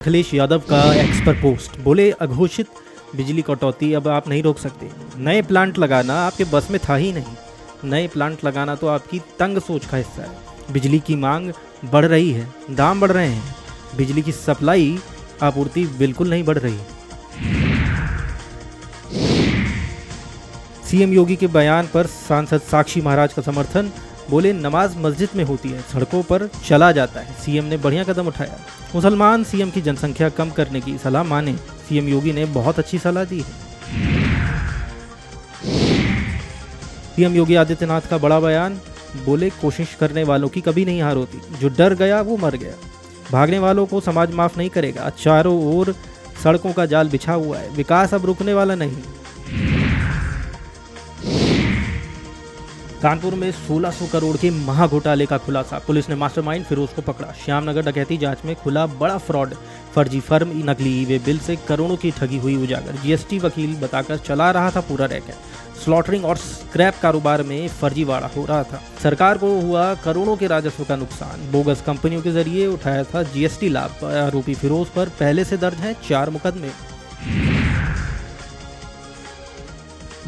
अखिलेश यादव का एक्स पर पोस्ट, बोले अघोषित बिजली कटौती अब आप नहीं रोक सकते। नए प्लांट लगाना आपके बस में था ही नहीं। नए प्लांट लगाना तो आपकी तंग सोच का हिस्सा है। बिजली की मांग बढ़ रही है, दाम बढ़ रहे हैं, बिजली की सप्लाई आपूर्ति बिल्कुल नहीं बढ़ रही। सीएम योगी के बयान पर सांसद साक्षी महाराज का समर्थन, बोले नमाज मस्जिद में होती है, सड़कों पर चला जाता है। सीएम ने बढ़िया कदम उठाया। मुसलमान सीएम की जनसंख्या कम करने की सलाह माने, सीएम योगी ने बहुत अच्छी सलाह दी है। सीएम योगी आदित्यनाथ का बड़ा बयान, बोले कोशिश करने वालों की कभी नहीं हार होती, जो डर गया वो मर गया। भागने वालों को समाज माफ नहीं करेगा। चारों ओर सड़कों का जाल बिछा हुआ है, विकास अब रुकने वाला नहीं। कानपुर में 1600 करोड़ के महाघोटाले का खुलासा, पुलिस ने मास्टरमाइंड फिरोज को पकड़ा। श्यामनगर डकैती जांच में खुला बड़ा फ्रॉड, फर्जी फर्म, नकली ई वे बिल से करोड़ों की ठगी हुई उजागर। जीएसटी वकील बताकर चला रहा था पूरा रैकेट। स्लॉटरिंग और स्क्रैप कारोबार में फर्जीवाड़ा हो रहा था। सरकार को हुआ करोड़ों के राजस्व का नुकसान। बोगस कंपनियों के जरिए उठाया था जीएसटी लाभ। आरोपी फिरोज पर पहले से दर्ज हैं 4 मुकदमे।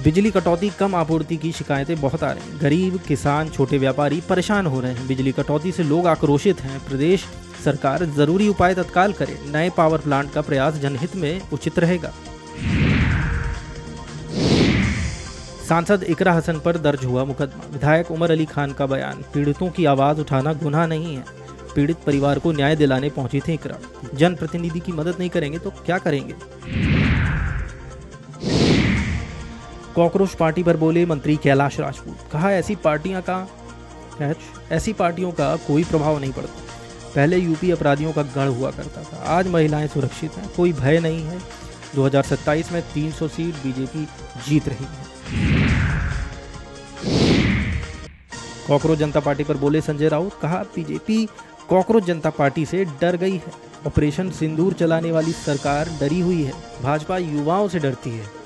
बिजली कटौती, कम आपूर्ति की शिकायतें बहुत आ रही हैं। गरीब, किसान, छोटे व्यापारी परेशान हो रहे हैं। बिजली कटौती से लोग आक्रोशित हैं। प्रदेश सरकार जरूरी उपाय तत्काल करे। नए पावर प्लांट का प्रयास जनहित में उचित रहेगा। सांसद इकरा हसन पर दर्ज हुआ मुकदमा। विधायक उमर अली खान का बयान, पीड़ितों की आवाज उठाना गुनाह नहीं है। पीड़ित परिवार को न्याय दिलाने पहुंची थी इकरा। जनप्रतिनिधि की मदद नहीं करेंगे तो क्या करेंगे। कॉकरोच पार्टी पर बोले मंत्री कैलाश राजपूत, कहा ऐसी पार्टियों का कोई प्रभाव नहीं पड़ता। पहले यूपी अपराधियों का गढ़ हुआ करता था, आज महिलाएं सुरक्षित हैं, कोई भय नहीं है। 2027 में 300 सीट बीजेपी जीत रही है। कॉकरोच जनता पार्टी पर बोले संजय राउत, कहा बीजेपी कॉकरोच जनता पार्टी से डर गई है। ऑपरेशन सिंदूर चलाने वाली सरकार डरी हुई है, भाजपा युवाओं से डरती है।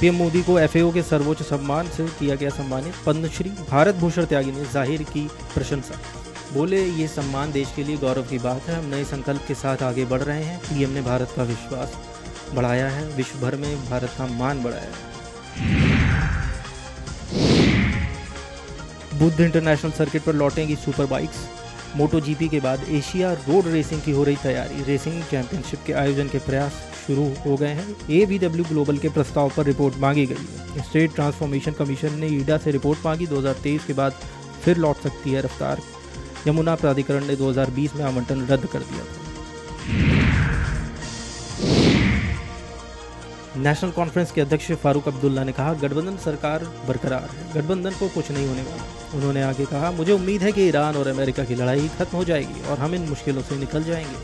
पीएम मोदी को एफएओ के सर्वोच्च सम्मान से किया गया सम्मानित। पद्मश्री भारत भूषण त्यागी ने जाहिर की प्रशंसा, बोले ये सम्मान देश के लिए गौरव की बात है। हम नए संकल्प के साथ आगे बढ़ रहे हैं। पीएम ने भारत का विश्वास बढ़ाया है, विश्व भर में भारत का मान बढ़ाया है। बुद्ध इंटरनेशनल सर्किट पर लौटेंगी सुपर बाइक्स। मोटो जीपी के बाद एशिया रोड रेसिंग की हो रही तैयारी। रेसिंग चैंपियनशिप के आयोजन के प्रयास शुरू हो गए हैं। एवीडब्ल्यू ग्लोबल के प्रस्ताव पर रिपोर्ट मांगी गई है। स्टेट ट्रांसफॉर्मेशन कमीशन ने ईडा से रिपोर्ट मांगी। 2023 के बाद फिर लौट सकती है रफ्तार। यमुना प्राधिकरण ने 2020 में आवंटन रद्द कर दिया था। नेशनल कॉन्फ्रेंस के अध्यक्ष फारूक अब्दुल्ला ने कहा गठबंधन सरकार बरकरार है, गठबंधन को कुछ नहीं होने वाला। उन्होंने आगे कहा मुझे उम्मीद है कि ईरान और अमेरिका की लड़ाई खत्म हो जाएगी और हम इन मुश्किलों से निकल जाएंगे।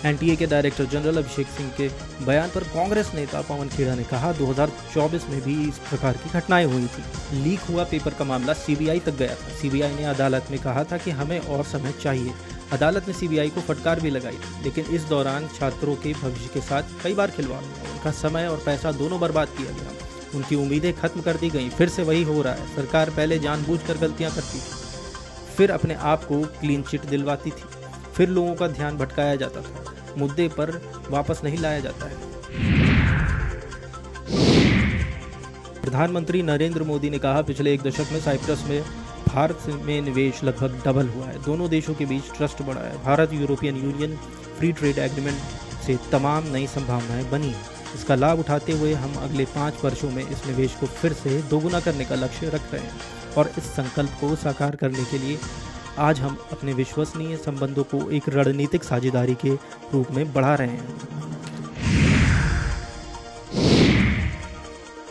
एनटीए के डायरेक्टर जनरल अभिषेक सिंह के बयान पर कांग्रेस नेता पवन खेड़ा ने कहा 2024 में भी इस प्रकार की घटनाएं हुई थी। लीक हुआ पेपर का मामला सीबीआई तक गया था। सीबीआई ने अदालत में कहा था कि हमें और समय चाहिए। अदालत ने सीबीआई को फटकार भी लगाई, लेकिन इस दौरान छात्रों के भविष्य के साथ कई बार खिलवाड़ हुआ। उनका समय और पैसा दोनों बर्बाद किया गया। उनकी उम्मीदें खत्म कर दी गई। फिर से वही हो रहा है। सरकार पहले जानबूझकर गलतियां करती थी, फिर अपने आप को क्लीन चिट दिलवाती थी, फिर लोगों का ध्यान भटकाया जाता था, मुद्दे पर वापस नहीं लाया जाता है। प्रधानमंत्री नरेंद्र मोदी ने कहा पिछले 1 दशक में साइप्रस में भारत में निवेश लगभग डबल हुआ है। दोनों देशों के बीच ट्रस्ट बढ़ा है। Bharat European union free trade agreement से तमाम नई संभावनाएं बनी हैं। इसका लाभ उठाते हुए हम अगले 5 वर्षों में इस निवेश को फिर से दोगुना करने का लक्ष्य रख रहे हैं और इस संकल्प को साकार करने के लिए आज हम अपने विश्वसनीय संबंधों को एक रणनीतिक साझेदारी के रूप में बढ़ा रहे हैं।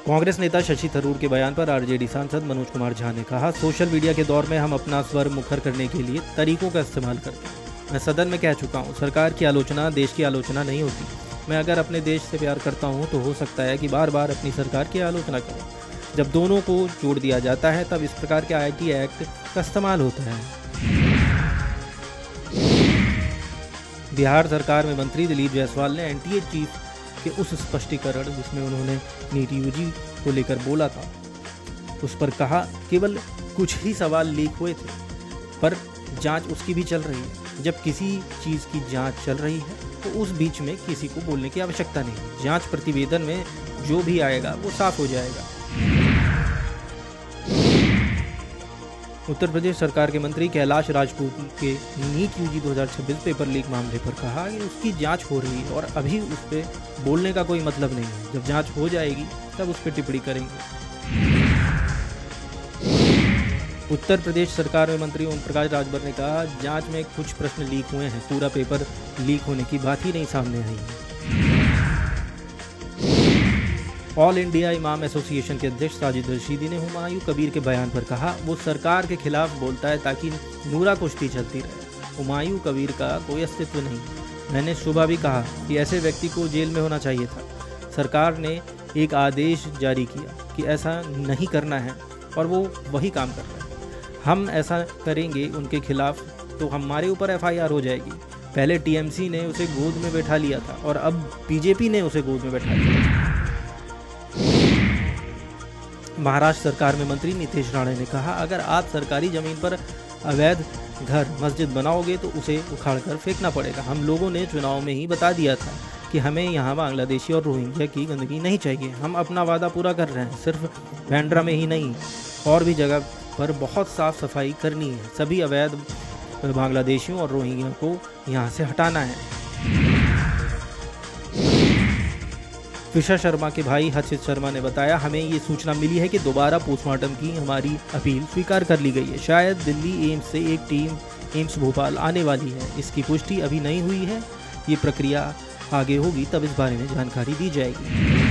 कांग्रेस नेता शशि थरूर के बयान पर आरजेडी सांसद मनोज कुमार झा ने कहा सोशल मीडिया के दौर में हम अपना स्वर मुखर करने के लिए तरीकों का इस्तेमाल करते हैं। मैं सदन में कह चुका हूँ, सरकार की आलोचना देश की आलोचना नहीं होती। मैं अगर अपने देश से प्यार करता हूँ तो हो सकता है कि बार बार अपनी सरकार की आलोचना करूँ। जब दोनों को जोड़ दिया जाता है तब इस प्रकार के आईटी एक्ट का इस्तेमाल होता है। बिहार सरकार में मंत्री दिलीप जायसवाल ने एनटीए चीफ के उस स्पष्टीकरण जिसमें उन्होंने नीट यूजी को लेकर बोला था, उस पर कहा केवल कुछ ही सवाल लीक हुए थे, पर जांच उसकी भी चल रही है। जब किसी चीज़ की जांच चल रही है तो उस बीच में किसी को बोलने की आवश्यकता नहीं। जांच प्रतिवेदन में जो भी आएगा वो साफ हो जाएगा। उत्तर प्रदेश सरकार के मंत्री कैलाश राजपूत के नीट यूजी 2026 पेपर लीक मामले पर कहा कि उसकी जांच हो रही है और अभी उस पर बोलने का कोई मतलब नहीं है। जब जांच हो जाएगी तब उस पर टिप्पणी करेंगे। उत्तर प्रदेश सरकार में मंत्री ओम प्रकाश राजभर ने कहा, जांच में कुछ प्रश्न लीक हुए हैं, पूरा पेपर लीक होने की बात ही नहीं सामने आई है। ऑल इंडिया इमाम एसोसिएशन के अध्यक्ष साजिद रशीदी ने हुमायूं कबीर के बयान पर कहा, वो सरकार के खिलाफ बोलता है ताकि नूरा कुश्ती चलती रहे। हुमायूं कबीर का कोई अस्तित्व नहीं। मैंने सुबह भी कहा कि ऐसे व्यक्ति को जेल में होना चाहिए था। सरकार ने एक आदेश जारी किया कि ऐसा नहीं करना है और वो वही काम कर रहा है। हम ऐसा करेंगे उनके खिलाफ तो हमारे ऊपर एफआईआर हो जाएगी। पहले टीएमसी ने उसे गोद में बैठा लिया था और अब बीजेपी ने उसे गोद में बैठा लिया। महाराष्ट्र सरकार में मंत्री नीतीश राणे ने कहा, अगर आप सरकारी जमीन पर अवैध घर मस्जिद बनाओगे तो उसे उखाड़कर फेंकना पड़ेगा। हम लोगों ने चुनाव में ही बता दिया था कि हमें यहाँ बांग्लादेशी और रोहिंग्या की गंदगी नहीं चाहिए। हम अपना वादा पूरा कर रहे हैं। सिर्फ बांद्रा में ही नहीं, और भी जगह पर बहुत साफ सफाई करनी है। सभी अवैध बांग्लादेशियों और रोहिंग्या को यहाँ से हटाना है। फिशा शर्मा के भाई हर्षित शर्मा ने बताया, हमें ये सूचना मिली है कि दोबारा पोस्टमार्टम की हमारी अपील स्वीकार कर ली गई है। शायद दिल्ली एम्स से एक टीम एम्स भोपाल आने वाली है। इसकी पुष्टि अभी नहीं हुई है। ये प्रक्रिया आगे होगी तब इस बारे में जानकारी दी जाएगी।